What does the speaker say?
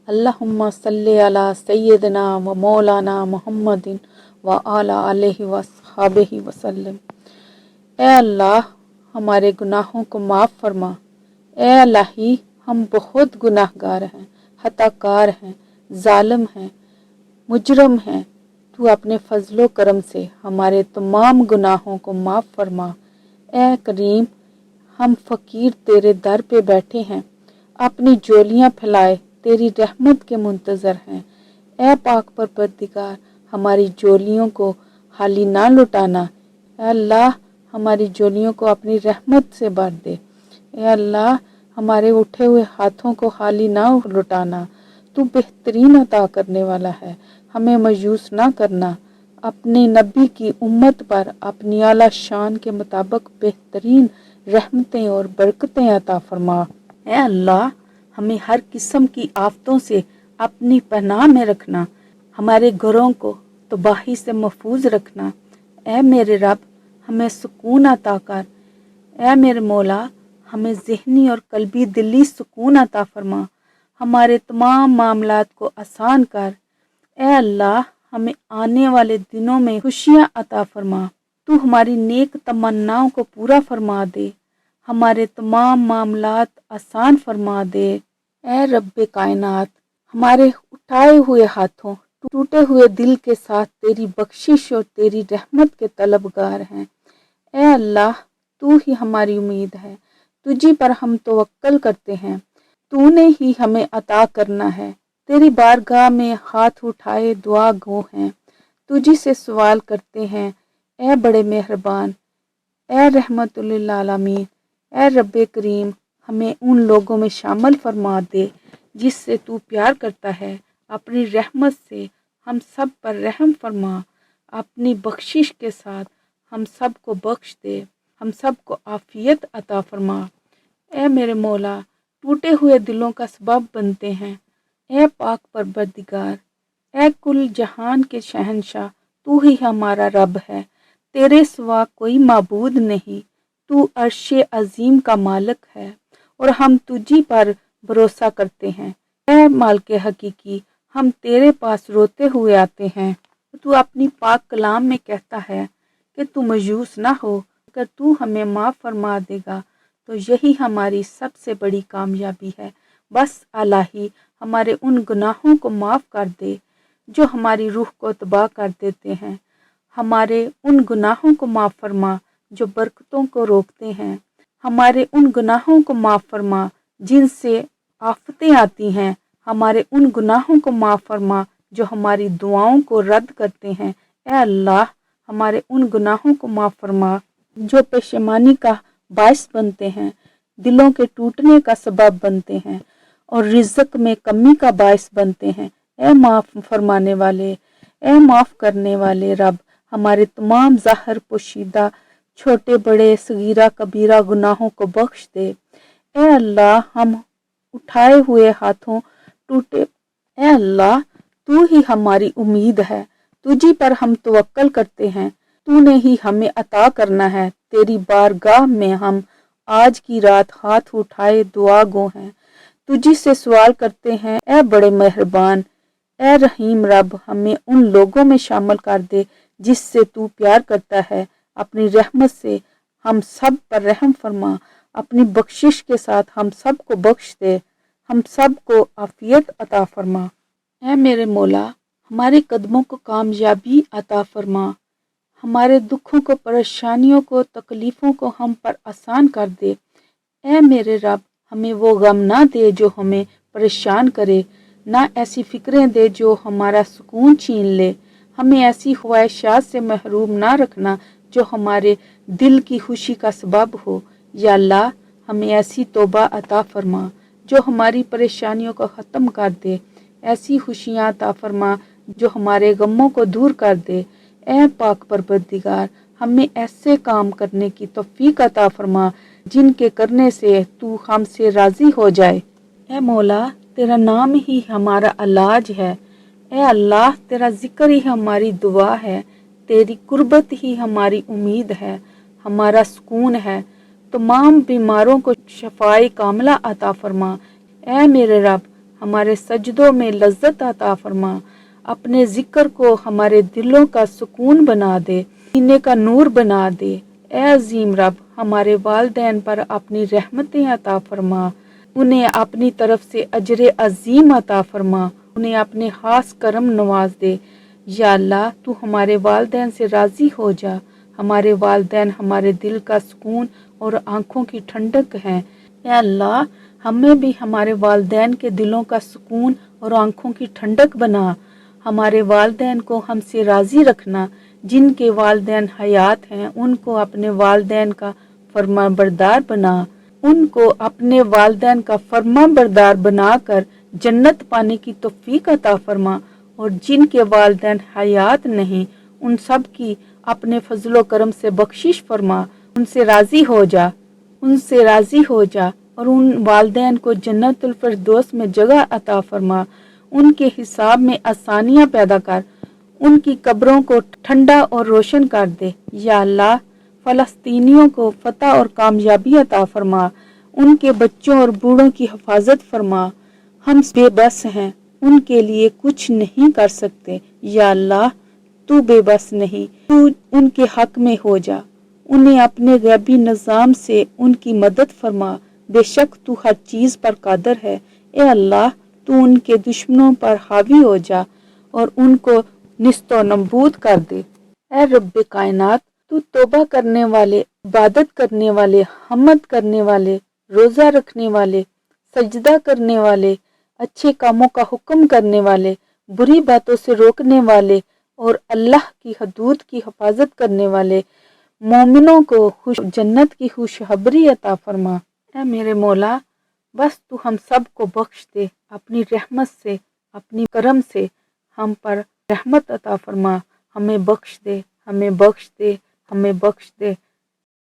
अल्लाहुम्मा सल्ली अला सय्यदना व मौलाना मुहम्मदिन व आला अलैहि व अस्हाबिहि वसल्लम। ए अल्लाह, हमारे गुनाहों को माफ़ फरमा। ए अल्लाही, हम बहुत गुनाहगार हैं, खताकार हैं, जालिम हैं, मुजरम हैं। तू अपने फजलो करम से हमारे तमाम गुनाहों को माफ़ फरमा। ए करीम, हम फ़कीर तेरे दर पे बैठे हैं, अपनी झोलियाँ फैलाए तेरी रहमत के मुंतज़र हैं। ए पाक परवरदिगार, हमारी झोलियों को खाली ना लुटाना। ए अल्लाह, हमारी झोलियों को अपनी रहमत से भर दे। ए अल्लाह, हमारे उठे हुए हाथों को खाली ना लुटाना। तू बेहतरीन अता करने वाला है, हमें मायूस ना करना। अपने नबी की उम्मत पर अपनी आला शान के मुताबिक बेहतरीन रहमतें और बरकतें अता फरमा। ए अल्लाह, हमें हर किस्म की आफतों से अपनी पनाह में रखना। हमारे घरों को तबाही से महफूज रखना। ए मेरे रब, हमें सुकून अता कर। ए मेरे मौला, हमें ज़हनी और कल्बी दिली सुकून अता फरमा। हमारे तमाम मामलात को आसान कर। ए अल्लाह, हमें आने वाले दिनों में खुशियाँ अता फरमा। तू हमारी नेक तमन्नाओं को पूरा फरमा दे। हमारे तमाम मामलात आसान फरमा दे। ए रब्बे कायनात, हमारे उठाए हुए हाथों, टूटे हुए दिल के साथ तेरी बख्शिश और तेरी रहमत के तलबगार हैं। ए अल्लाह, तू ही हमारी उम्मीद है, तुझी पर हम तवक्कल करते हैं। तूने ही हमें अता करना है। तेरी बारगाह में हाथ उठाए दुआ गो हैं, तुझी से सवाल करते हैं। ए बड़े मेहरबान, ए रहमतुल लिल आलमीन, ए रब्बे करीम, हमें उन लोगों में शामिल फरमा दे जिससे तू प्यार करता है। अपनी रहमत से हम सब पर रहम फरमा। अपनी बख्शिश के साथ हम सब को बख्श दे। हम सब को आफियत अता फरमा। ए मेरे मौला, टूटे हुए दिलों का सबब बनते हैं। ए पाक परवरदिगार, ए कुल जहान के शहंशाह, तू ही हमारा रब है, तेरे सिवा कोई माबूद नहीं। तू अर्शे अजीम का मालिक है और हम तुझी पर भरोसा करते हैं। ए मालिक हकीकी, हम तेरे पास रोते हुए आते हैं। तू अपनी पाक कलाम में कहता है कि तू मायूस ना हो। अगर तू हमें माफ़ फरमा देगा तो यही हमारी सबसे बड़ी कामयाबी है। बस अल्लाही, हमारे उन गुनाहों को माफ़ कर दे जो हमारी रूह को तबाह कर देते हैं। हमारे उन गुनाहों को माफ़ फरमा जो बरकतों को रोकते हैं। हमारे उन गुनाहों को माफ़ फरमा जिनसे आफतें आती हैं। हमारे उन गुनाहों को माफ़ फरमा जो हमारी दुआओं को रद्द करते हैं। ए अल्लाह, हमारे उन गुनाहों को माफ़ फरमा जो पेशेमानी का बायस बनते हैं, दिलों के टूटने का सबब बनते हैं और रिज़्क में कमी का बायस बनते हैं। ए माफ़ फरमाने वाले, ए माफ़ करने वाले रब, हमारे तमाम ज़ाहिर पोशीदा छोटे बड़े सगीरा कबीरा गुनाहों को बख्श दे। ए अल्लाह, हम उठाए हुए हाथों टूटे, ए अल्लाह, तू ही हमारी उम्मीद है, तुझी पर हम तवक्कल करते हैं। तूने ही हमें अता करना है। तेरी बारगाह में हम आज की रात हाथ उठाए दुआ गो हैं, तुझी से सवाल करते हैं। ए बड़े मेहरबान, ए रहीम रब, हमें उन लोगों में शामिल कर दे जिससे तू प्यार करता है। अपनी रहमत से हम सब पर रहम फरमा। अपनी बख्शिश के साथ हम सब को बख्श दे। हम सब को आफियत अता फरमा। ए मेरे मौला, हमारे कदमों को कामयाबी अता फरमा। हमारे दुखों को, परेशानियों को, तकलीफ़ों को हम पर आसान कर दे। ए मेरे रब, हमें वो गम ना दे जो हमें परेशान करे, ना ऐसी फ़िक्रें दे जो हमारा सुकून छीन ले। हमें ऐसी ख्वाहिशात से महरूम ना रखना जो हमारे दिल की खुशी का सबब हो। या अल्लाह, हमें ऐसी तौबा अता फरमा जो हमारी परेशानियों को ख़त्म कर दे। ऐसी खुशियाँ अता फरमा जो हमारे गमों को दूर कर दे। ए पाक परवरदिगार, हमें ऐसे काम करने की तौफीक अता फरमा जिनके करने से तू हमसे राज़ी हो जाए। ए मौला, तेरा नाम ही हमारा इलाज है। ए अल्लाह, तेरा जिक्र ही हमारी दुआ है। तेरी कुर्बत ही हमारी उम्मीद है, हमारा सुकून है। तमाम बीमारों को शफाए कामला अता फरमा। ए मेरे रब, ہمارے سجدوں میں لذت عطا فرما، اپنے ذکر کو ہمارے دلوں کا سکون بنا دے، سینے کا نور بنا دے۔ اے عظیم رب، ہمارے والدین پر اپنی رحمتیں عطا فرما، انہیں اپنی طرف سے اجر عظیم عطا فرما، انہیں اپنے خاص کرم نواز دے۔ یا اللہ، تو ہمارے والدین سے راضی ہو جا، ہمارے والدین ہمارے دل کا سکون اور آنکھوں کی ٹھنڈک ہیں۔ اے اللہ، ہمیں بھی ہمارے والدین کے دلوں کا سکون اور آنکھوں کی ٹھنڈک بنا، ہمارے والدین کو ہم سے راضی رکھنا۔ جن کے والدین حیات ہیں ان کو اپنے والدین کا فرما بردار بنا، ان کو اپنے والدین کا فرما بردار بنا کر جنت پانے کی توفیق عطا فرما، اور جن کے والدین حیات نہیں ان سب کی اپنے فضل و کرم سے بخشش فرما، ان سے راضی ہو جا، ان سے راضی ہو جا، اور ان والدین کو جنت الفردوس میں جگہ عطا فرما، ان کے حساب میں آسانیاں پیدا کر، ان کی قبروں کو ٹھنڈا اور روشن کر دے۔ یا اللہ، فلسطینیوں کو فتح اور کامیابی عطا فرما، ان کے بچوں اور بوڑھوں کی حفاظت فرما، ہم بے بس ہیں، ان کے لیے کچھ نہیں کر سکتے۔ یا اللہ، تو بے بس نہیں، تو ان کے حق میں ہو جا، انہیں اپنے غیبی نظام سے ان کی مدد فرما، بے شک تو ہر چیز پر قادر ہے۔ اے اللہ، تو ان کے دشمنوں پر حاوی ہو جا اور ان کو نیست و نابود کر دے۔ اے رب کائنات، تو توبہ کرنے والے، عبادت کرنے والے، حمد کرنے والے، روزہ رکھنے والے، سجدہ کرنے والے، اچھے کاموں کا حکم کرنے والے، بری باتوں سے روکنے والے اور اللہ کی حدود کی حفاظت کرنے والے مومنوں کو جنت کی خوشخبری عطا فرما۔ اے میرے مولا، بس تو ہم سب کو بخش دے، اپنی رحمت سے، اپنی کرم سے ہم پر رحمت عطا فرما، ہمیں بخش دے، ہمیں بخش دے، ہمیں بخش دے۔